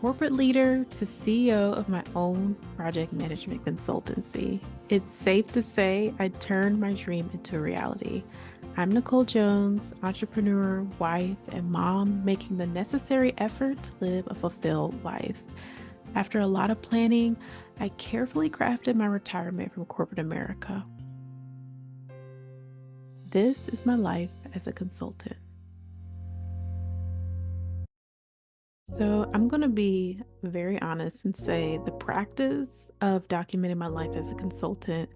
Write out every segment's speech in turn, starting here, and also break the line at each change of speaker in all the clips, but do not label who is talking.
corporate leader to CEO of my own project management consultancy. It's safe to say I turned my dream into a reality. I'm Nicole Jones, entrepreneur, wife, and mom, making the necessary effort to live a fulfilled life. After a lot of planning, I carefully crafted my retirement from corporate America. This is my life as a consultant. So, I'm going to be very honest and say the practice of documenting my life as a consultant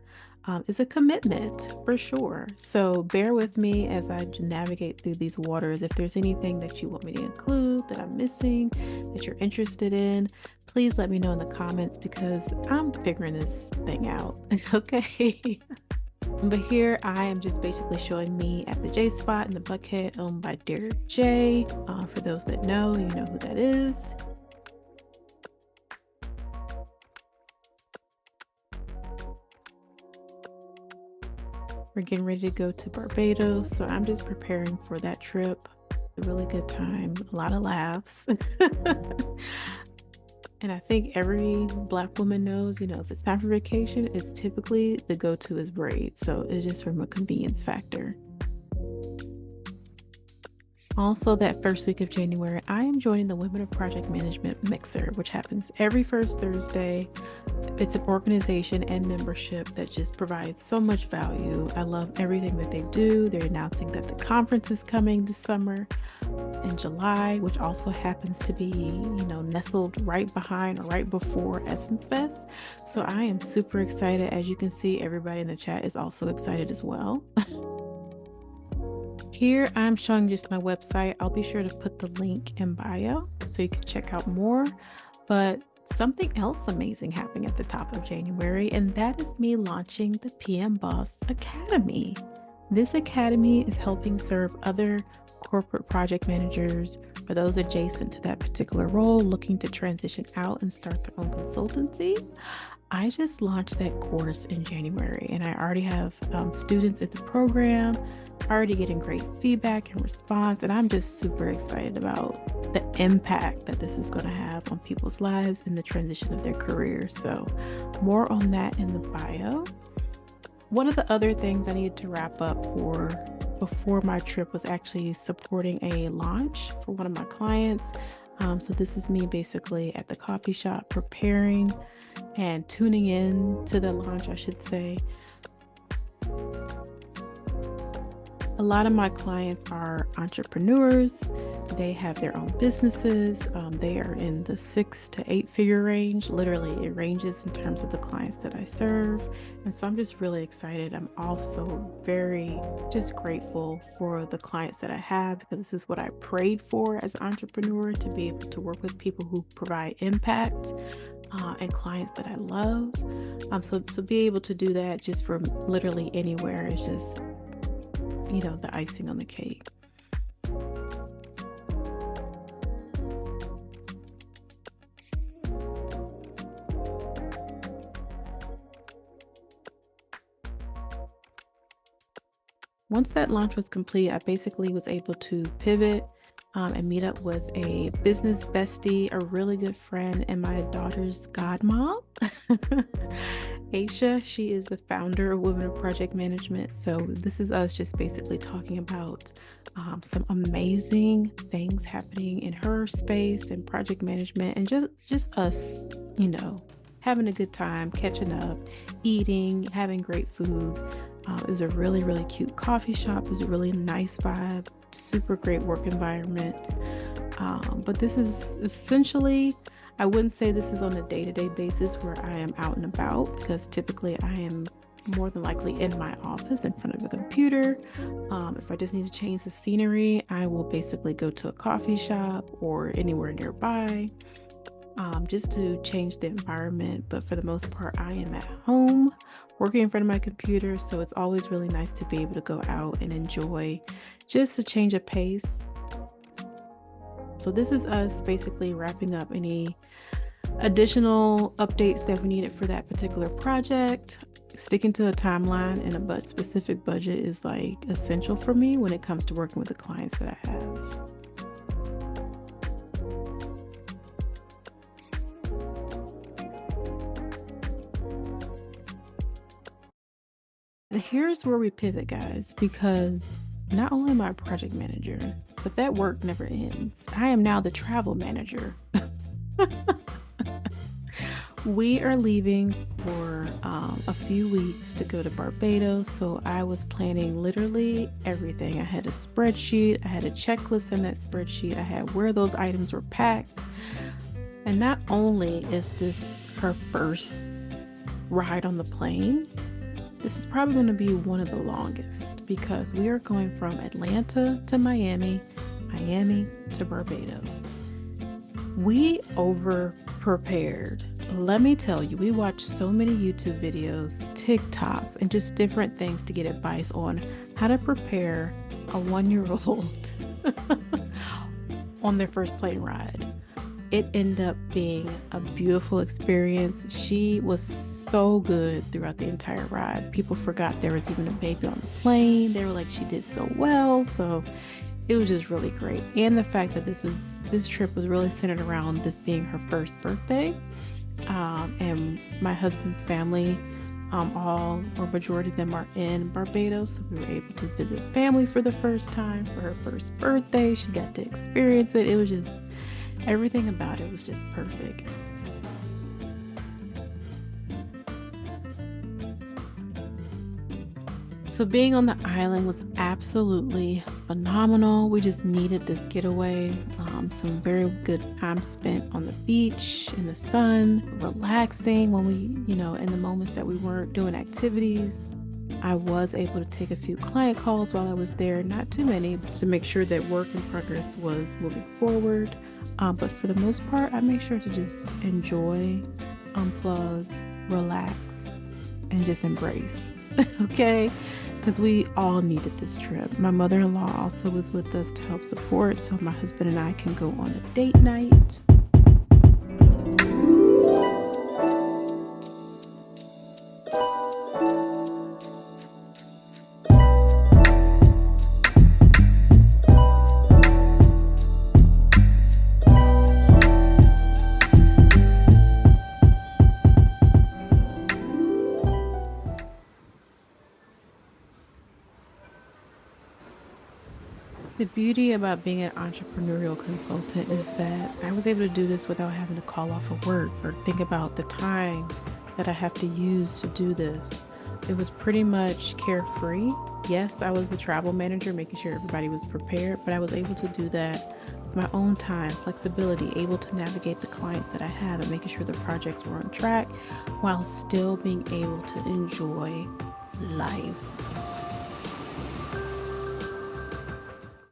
is a commitment for sure. So, bear with me as I navigate through these waters. If there's anything that you want me to include that I'm missing, that you're interested in, please let me know in the comments because I'm figuring this thing out. Okay. But here I am just basically showing me at the J spot in the Buckhead owned by Derek J. For those that know, you know who that is. We're getting ready to go to Barbados, so I'm just preparing for that trip. A really good time, a lot of laughs. And I think every Black woman knows, if it's time for vacation, it's typically the go-to is braids. So it's just from a convenience factor. Also, that first week of January, I am joining the Women of Project Management Mixer, which happens every first Thursday. It's an organization and membership that just provides so much value. I love everything that they do. They're announcing that the conference is coming this summer in July, which also happens to be, nestled right behind or right before Essence Fest. So I am super excited. As you can see, everybody in the chat is also excited as well. Here I'm showing just my website. I'll be sure to put the link in bio so you can check out more. But something else amazing happening at the top of January, and that is me launching the PM Boss Academy. This academy is helping serve other corporate project managers or those adjacent to that particular role looking to transition out and start their own consultancy. I just launched that course in January and I already have students in the program, already getting great feedback and response. And I'm just super excited about the impact that this is going to have on people's lives and the transition of their careers. So more on that in the bio. One of the other things I needed to wrap up before my trip was actually supporting a launch for one of my clients. So this is me basically at the coffee shop preparing and tuning in to the launch, I should say. A lot of my clients are entrepreneurs. They have their own businesses. They are in the 6 to 8 figure range. Literally, it ranges in terms of the clients that I serve. And so I'm just really excited. I'm also very just grateful for the clients that I have because this is what I prayed for as an entrepreneur, to be able to work with people who provide impact and clients that I love. So be able to do that just from literally anywhere is just the icing on the cake. Once that launch was complete, I basically was able to pivot and meet up with a business bestie, a really good friend, and my daughter's godmom, Aisha. She is the founder of Women of Project Management. So this is us just basically talking about some amazing things happening in her space and project management, and just us, having a good time, catching up, eating, having great food. It was a really, really cute coffee shop. It was a really nice vibe, super great work environment. But this is essentially, I wouldn't say this is on a day-to-day basis where I am out and about, because typically I am more than likely in my office in front of a computer. If I just need to change the scenery, I will basically go to a coffee shop or anywhere nearby just to change the environment. But for the most part, I am at home working in front of my computer. So it's always really nice to be able to go out and enjoy just a change of pace. So this is us basically wrapping up any additional updates that we needed for that particular project. Sticking to a timeline and a specific budget is like essential for me when it comes to working with the clients that I have. Here's where we pivot, guys, because not only am I a project manager, but that work never ends. I am now the travel manager. We are leaving for a few weeks to go to Barbados. So I was planning literally everything. I had a spreadsheet, I had a checklist in that spreadsheet, I had where those items were packed. And not only is this her first ride on the plane, this is probably going to be one of the longest because we are going from Atlanta to Miami, Miami to Barbados. We over prepared. Let me tell you, we watched so many YouTube videos, TikToks, and just different things to get advice on how to prepare a 1-year-old on their first plane ride. It ended up being a beautiful experience. She was so good throughout the entire ride. People forgot there was even a baby on the plane. They were like, she did so well. So it was just really great. And the fact that this trip was really centered around this being her first birthday. And my husband's family, all or majority of them are in Barbados. So we were able to visit family for the first time for her first birthday. She got to experience it. It was just everything about it was just perfect. So being on the island was absolutely phenomenal. We just needed this getaway. Some very good time spent on the beach, in the sun, relaxing when we, in the moments that we weren't doing activities. I was able to take a few client calls while I was there, not too many, to make sure that work in progress was moving forward. But for the most part, I make sure to just enjoy, unplug, relax, and just embrace. Okay? Because we all needed this trip. My mother-in-law also was with us to help support, so my husband and I can go on a date night. The beauty about being an entrepreneurial consultant is that I was able to do this without having to call off of work or think about the time that I have to use to do this. It was pretty much carefree. Yes, I was the travel manager, making sure everybody was prepared, but I was able to do that with my own time, flexibility, able to navigate the clients that I have and making sure the projects were on track while still being able to enjoy life.